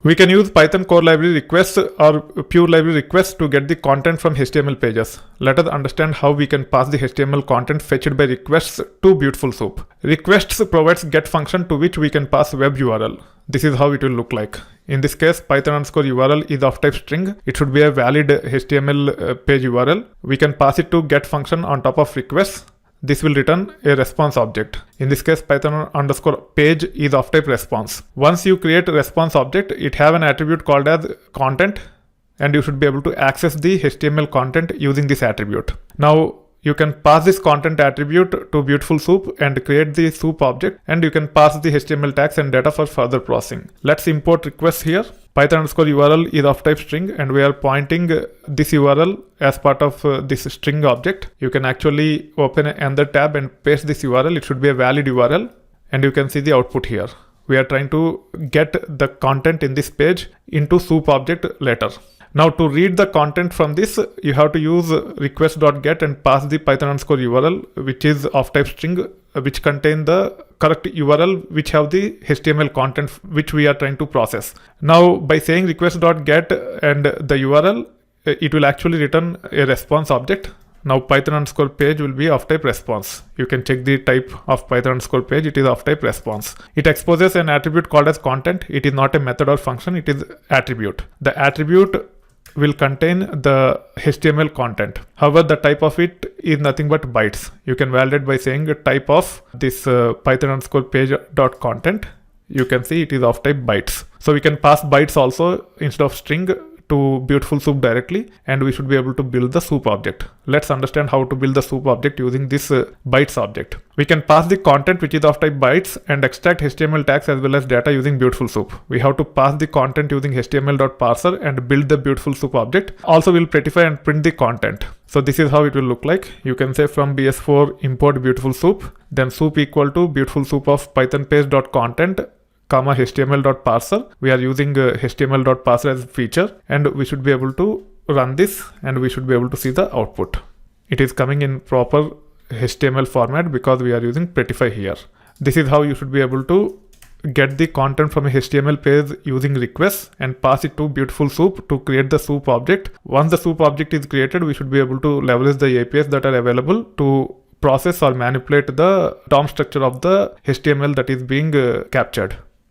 We can use Python core library requests or pure library requests to get the content from HTML pages. Let us understand how we can pass the HTML content fetched by requests to Beautiful Soup. Requests provides get function to which we can pass web URL. This is how it will look like. In this case, Python_URL is of type string. It should be a valid HTML page URL. We can pass it to get function on top of requests. This will return a response object. In this case, Python_page is of type response. Once you create a response object, it have an attribute called as content, and you should be able to access the HTML content using this attribute. Now, you can pass this content attribute to Beautiful Soup and create the soup object, and you can pass the HTML tags and data for further processing. Let's import requests here. Python_URL is of type string, and we are pointing this URL as part of this string object. You can actually open another tab and paste this URL. It should be a valid URL, and you can see the output here. We are trying to get the content in this page into soup object later. Now to read the content from this, you have to use request.get and pass the Python_URL, which is of type string, which contain the correct URL which have the HTML content which we are trying to process. Now by saying request.get and the URL, it will actually return a response object. Now Python_page will be of type response. You can check the type of Python_page. It is of type response. It exposes an attribute called as content. It is not a method or function. It is attribute. The attribute will contain the HTML content. However, the type of it is nothing but bytes. You can validate by saying type of this Python_page.content. You can see it is of type bytes. So we can pass bytes also instead of string to Beautiful Soup directly, and we should be able to build the soup object. Let's understand how to build the soup object using this bytes object. We can pass the content which is of type bytes and extract HTML tags as well as data using Beautiful Soup. We have to pass the content using HTML.parser and build the Beautiful Soup object. Also, we'll prettify and print the content. So this is how it will look like. You can say from BS4 import Beautiful Soup, then soup equal to Beautiful Soup of pythonpage.content comma HTML.parser. We are using HTML.parser as a feature, and we should be able to run this, and we should be able to see the output. It is coming in proper HTML format because we are using prettify here. This is how you should be able to get the content from a HTML page using requests and pass it to Beautiful Soup to create the soup object. Once the soup object is created, we should be able to leverage the APIs that are available to process or manipulate the DOM structure of the HTML that is being captured.